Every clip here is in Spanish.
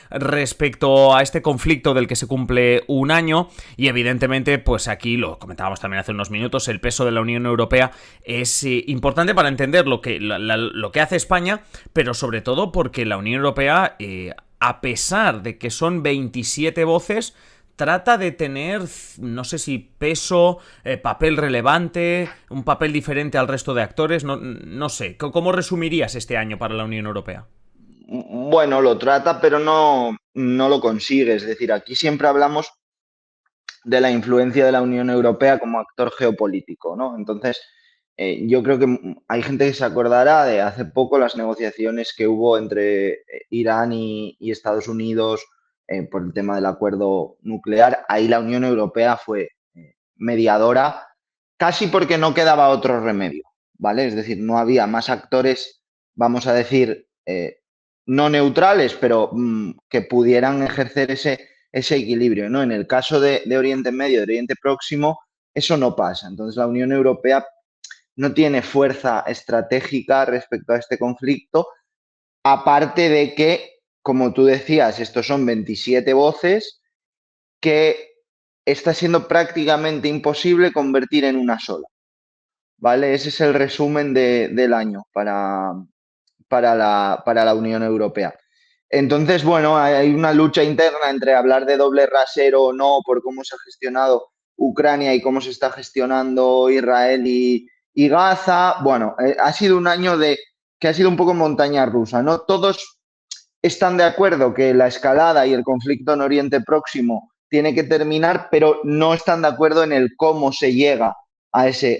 respecto a este conflicto del que se cumple un año. Y evidentemente, pues aquí lo comentábamos también hace unos minutos, el peso de la Unión Europea es importante para entender lo que hace España, pero sobre todo porque la Unión Europea, a pesar de que son 27 voces, trata de tener, no sé si peso, papel relevante, un papel diferente al resto de actores, no sé. ¿Cómo resumirías este año para la Unión Europea? Bueno, lo trata, pero no lo consigue. Es decir, aquí siempre hablamos de la influencia de la Unión Europea como actor geopolítico, ¿no? Entonces, yo creo que hay gente que se acordará de hace poco las negociaciones que hubo entre Irán y Estados Unidos por el tema del acuerdo nuclear. Ahí la Unión Europea fue mediadora, casi porque no quedaba otro remedio, ¿vale? Es decir, no había más actores, vamos a decir, no neutrales, pero que pudieran ejercer ese equilibrio, ¿no? En el caso de Oriente Medio, de Oriente Próximo, eso no pasa. Entonces la Unión Europea no tiene fuerza estratégica respecto a este conflicto, aparte de que, como tú decías, estos son 27 voces que está siendo prácticamente imposible convertir en una sola, ¿vale? Ese es el resumen del año para la Unión Europea. Entonces, bueno, hay una lucha interna entre hablar de doble rasero o no por cómo se ha gestionado Ucrania y cómo se está gestionando Israel y Gaza. Bueno, ha sido un año que ha sido un poco montaña rusa, ¿no? Todos están de acuerdo que la escalada y el conflicto en Oriente Próximo tiene que terminar, pero no están de acuerdo en el cómo se llega a ese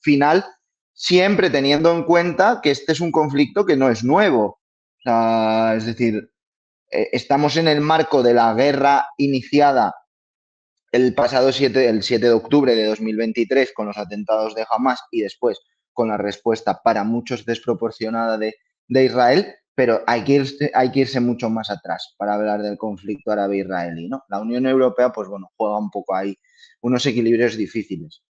final, siempre teniendo en cuenta que este es un conflicto que no es nuevo. O sea, es decir, estamos en el marco de la guerra iniciada el 7 de octubre de 2023 con los atentados de Hamas y después con la respuesta para muchos desproporcionada de Israel, pero hay que irse mucho más atrás para hablar del conflicto árabe-israelí, ¿no? La Unión Europea, pues bueno, juega un poco ahí unos equilibrios difíciles.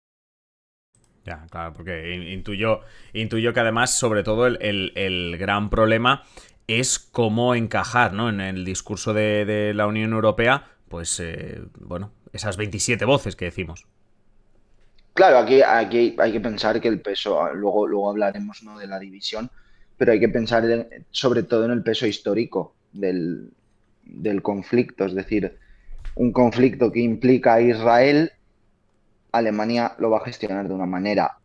Ya, claro, porque intuyo que además, sobre todo, el gran problema es cómo encajar, ¿no? En el discurso de la Unión Europea, pues, bueno, esas 27 voces que decimos. Claro, aquí hay que pensar que el peso, luego hablaremos, ¿no?, de la división, pero hay que pensar sobre todo en el peso histórico del conflicto, es decir, un conflicto que implica a Israel, Alemania lo va a gestionar de una manera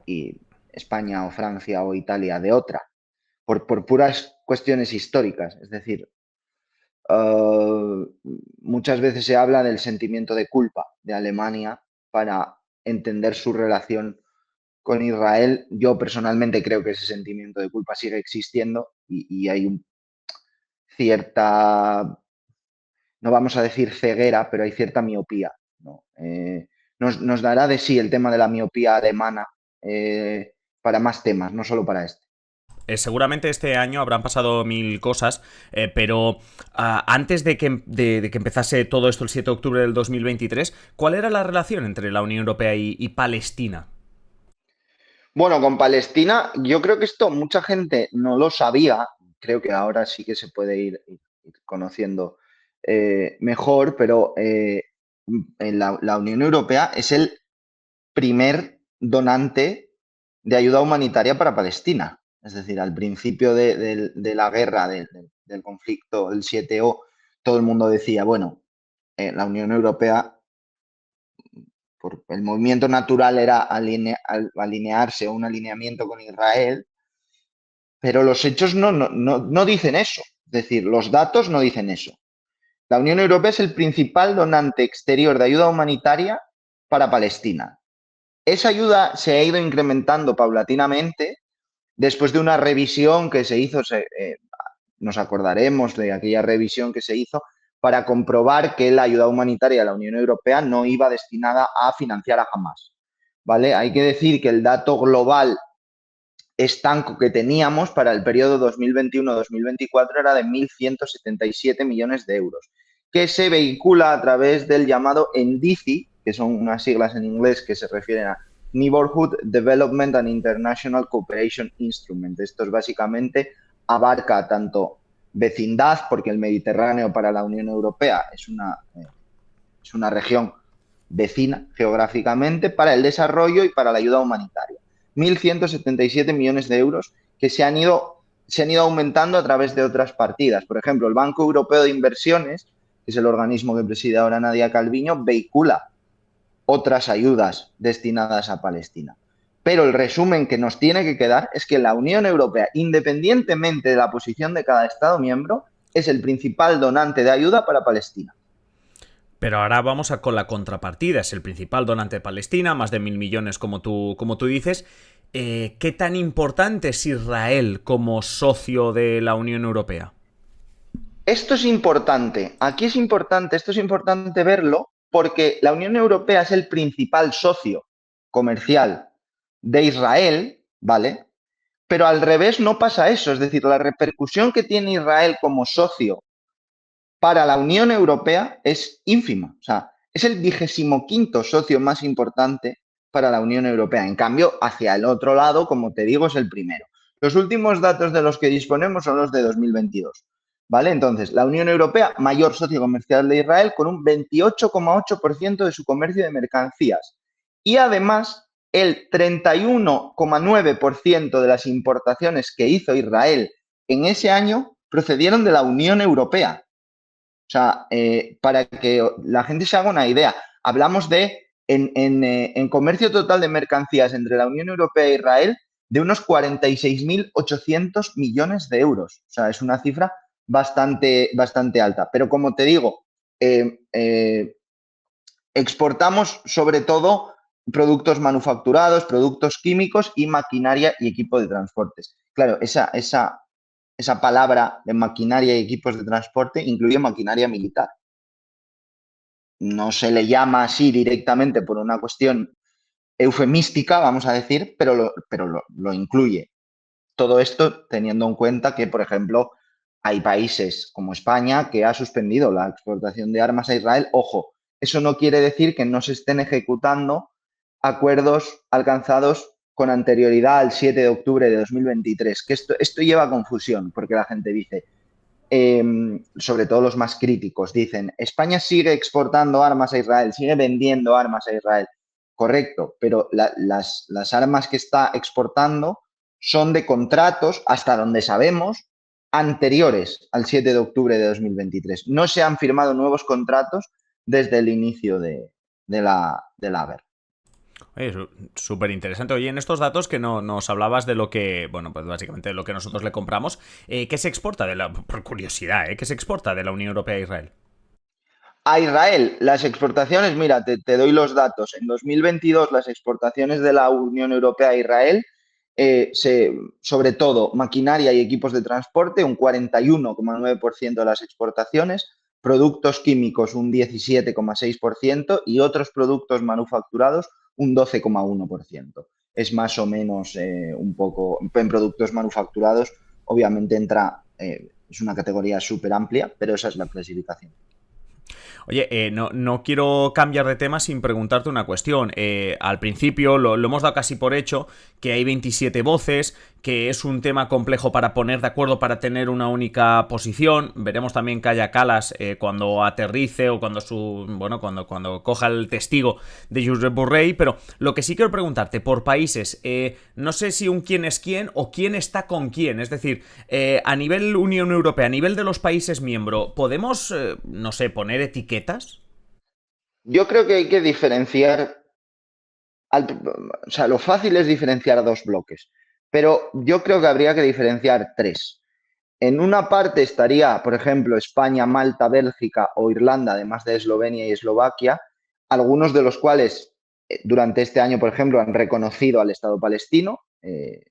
y España o Francia o Italia de otra, por puras cuestiones históricas. Es decir, uh, muchas veces se habla del sentimiento de culpa de Alemania para entender su relación con Israel. Yo personalmente creo que ese sentimiento de culpa sigue existiendo y hay cierta, no vamos a decir ceguera, pero hay cierta miopía, ¿no? Nos dará de sí el tema de la miopía alemana para más temas, no solo para este. Seguramente este año habrán pasado mil cosas, pero antes de que empezase todo esto el 7 de octubre del 2023, ¿cuál era la relación entre la Unión Europea y Palestina? Bueno, con Palestina, yo creo que esto mucha gente no lo sabía, creo que ahora sí que se puede ir conociendo mejor, pero en la Unión Europea es el primer donante de ayuda humanitaria para Palestina. Es decir, al principio de la guerra, del conflicto, el 7O, todo el mundo decía, bueno, la Unión Europea, por el movimiento natural era alinearse o un alineamiento con Israel, pero los hechos no dicen eso. Es decir, los datos no dicen eso. La Unión Europea es el principal donante exterior de ayuda humanitaria para Palestina. Esa ayuda se ha ido incrementando paulatinamente después de una revisión que se hizo, nos acordaremos de aquella revisión que se hizo para comprobar que la ayuda humanitaria de la Unión Europea no iba destinada a financiar a Hamas. ¿Vale? Hay que decir que el dato global estanco que teníamos para el periodo 2021-2024 era de 1.177 millones de euros, que se vehicula a través del llamado NDICI, que son unas siglas en inglés que se refieren a Neighborhood Development and International Cooperation Instrument. Esto es básicamente abarca tanto vecindad, porque el Mediterráneo para la Unión Europea es una región vecina geográficamente, para el desarrollo y para la ayuda humanitaria. 1.177 millones de euros que se han ido aumentando a través de otras partidas. Por ejemplo, el Banco Europeo de Inversiones, que es el organismo que preside ahora Nadia Calviño, vehicula otras ayudas destinadas a Palestina. Pero el resumen que nos tiene que quedar es que la Unión Europea, independientemente de la posición de cada Estado miembro, es el principal donante de ayuda para Palestina. Pero ahora vamos a con la contrapartida. Es el principal donante de Palestina, más de 1.000 millones como tú dices. ¿Qué tan importante es Israel como socio de la Unión Europea? Esto es importante, aquí es importante, esto es importante verlo porque la Unión Europea es el principal socio comercial de Israel, ¿vale? Pero al revés no pasa eso, es decir, la repercusión que tiene Israel como socio para la Unión Europea es ínfima. O sea, es el 25º socio más importante para la Unión Europea. En cambio, hacia el otro lado, como te digo, es el primero. Los últimos datos de los que disponemos son los de 2022. ¿Vale? Entonces, la Unión Europea, mayor socio comercial de Israel, con un 28,8% de su comercio de mercancías. Y además, el 31,9% de las importaciones que hizo Israel en ese año procedieron de la Unión Europea. O sea, para que la gente se haga una idea, hablamos de, en comercio total de mercancías entre la Unión Europea e Israel, de unos 46.800 millones de euros. O sea, es una cifra bastante alta. Pero como te digo, eh, eh, exportamos sobre todo productos manufacturados, productos químicos y maquinaria y equipo de transportes. Claro, esa palabra de maquinaria y equipos de transporte incluye maquinaria militar. No se le llama así directamente por una cuestión eufemística, vamos a decir, pero lo incluye. Todo esto teniendo en cuenta que, por ejemplo, hay países como España que ha suspendido la exportación de armas a Israel. Ojo, eso no quiere decir que no se estén ejecutando acuerdos alcanzados con anterioridad al 7 de octubre de 2023, que esto lleva a confusión, porque la gente dice, sobre todo los más críticos, dicen, España sigue exportando armas a Israel, sigue vendiendo armas a Israel. Correcto, pero las armas que está exportando son de contratos, hasta donde sabemos, anteriores al 7 de octubre de 2023. No se han firmado nuevos contratos desde el inicio de la guerra. Oye, súper interesante. Oye, en estos datos que no nos hablabas de lo que, bueno, pues básicamente de lo que nosotros le compramos, ¿qué se exporta por curiosidad, qué se exporta de la Unión Europea a Israel? A Israel, las exportaciones, mira, te doy los datos. En 2022, las exportaciones de la Unión Europea a Israel, sobre todo maquinaria y equipos de transporte, un 41,9% de las exportaciones, productos químicos un 17,6% y otros productos manufacturados un 12,1%. Es más o menos un poco, en productos manufacturados, obviamente es una categoría súper amplia, pero esa es la clasificación. Oye, no quiero cambiar de tema sin preguntarte una cuestión. Al principio lo hemos dado casi por hecho, que hay 27 voces, que es un tema complejo para poner de acuerdo para tener una única posición. Veremos también que haya calas cuando aterrice o cuando coja el testigo de Josep Borrell. Pero lo que sí quiero preguntarte, por países, no sé si un quién es quién o quién está con quién. Es decir, a nivel Unión Europea, a nivel de los países miembros, ¿podemos, no sé, poner etiquetas? Yo creo que hay que diferenciar, o sea, lo fácil es diferenciar dos bloques, pero yo creo que habría que diferenciar tres. En una parte estaría, por ejemplo, España, Malta, Bélgica o Irlanda, además de Eslovenia y Eslovaquia, algunos de los cuales durante este año, por ejemplo, han reconocido al Estado palestino, que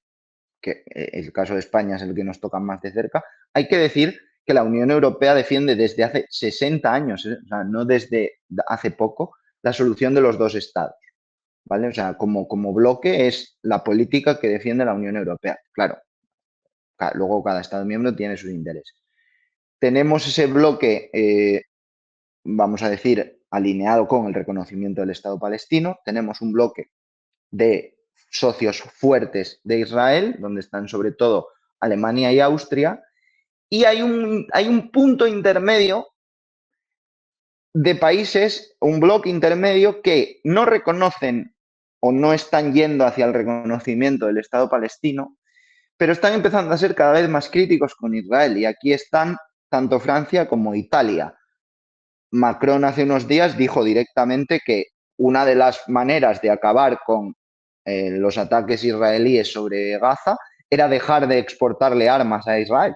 el caso de España es el que nos toca más de cerca. Hay que decir que la Unión Europea defiende desde hace 60 años, o sea, no desde hace poco, la solución de los dos estados. ¿Vale? O sea, como bloque es la política que defiende la Unión Europea. Claro, luego cada Estado miembro tiene sus intereses. Tenemos ese bloque, vamos a decir, alineado con el reconocimiento del Estado palestino. Tenemos un bloque de socios fuertes de Israel, donde están sobre todo Alemania y Austria. Y hay un punto intermedio de países, un bloque intermedio que no reconocen o no están yendo hacia el reconocimiento del Estado palestino, pero están empezando a ser cada vez más críticos con Israel. Y aquí están tanto Francia como Italia. Macron hace unos días dijo directamente que una de las maneras de acabar con los ataques israelíes sobre Gaza era dejar de exportarle armas a Israel.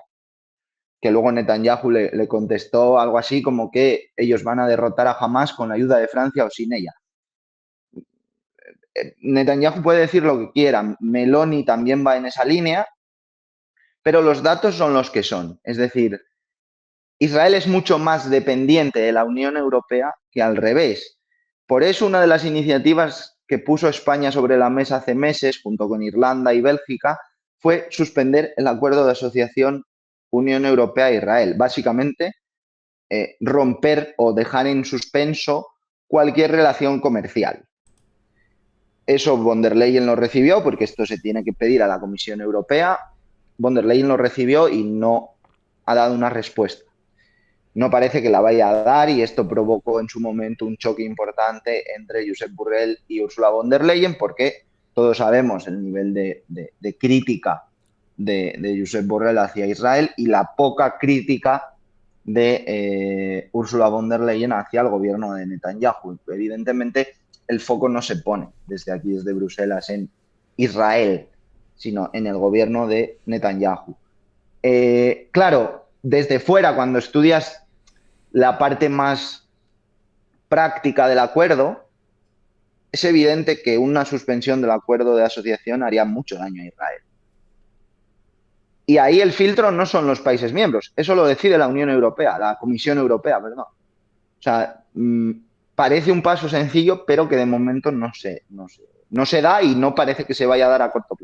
Que luego Netanyahu le contestó algo así como que ellos van a derrotar a Hamas con la ayuda de Francia o sin ella. Netanyahu puede decir lo que quiera, Meloni también va en esa línea, pero los datos son los que son. Es decir, Israel es mucho más dependiente de la Unión Europea que al revés. Por eso una de las iniciativas que puso España sobre la mesa hace meses, junto con Irlanda y Bélgica, fue suspender el acuerdo de asociación Unión Europea-Israel. Básicamente, romper o dejar en suspenso cualquier relación comercial. Eso von der Leyen lo recibió, porque esto se tiene que pedir a la Comisión Europea. Von der Leyen lo recibió y no ha dado una respuesta. No parece que la vaya a dar y esto provocó en su momento un choque importante entre Josep Borrell y Ursula von der Leyen, porque todos sabemos el nivel de crítica de Josep Borrell hacia Israel y la poca crítica de Ursula von der Leyen hacia el gobierno de Netanyahu. Evidentemente, el foco no se pone desde aquí, desde Bruselas, en Israel, sino en el gobierno de Netanyahu. Claro, desde fuera, cuando estudias la parte más práctica del acuerdo, es evidente que una suspensión del acuerdo de asociación haría mucho daño a Israel. Y ahí el filtro no son los países miembros, eso lo decide la Unión Europea, la Comisión Europea, perdón. O sea, parece un paso sencillo, pero que de momento no se da y no parece que se vaya a dar a corto plazo.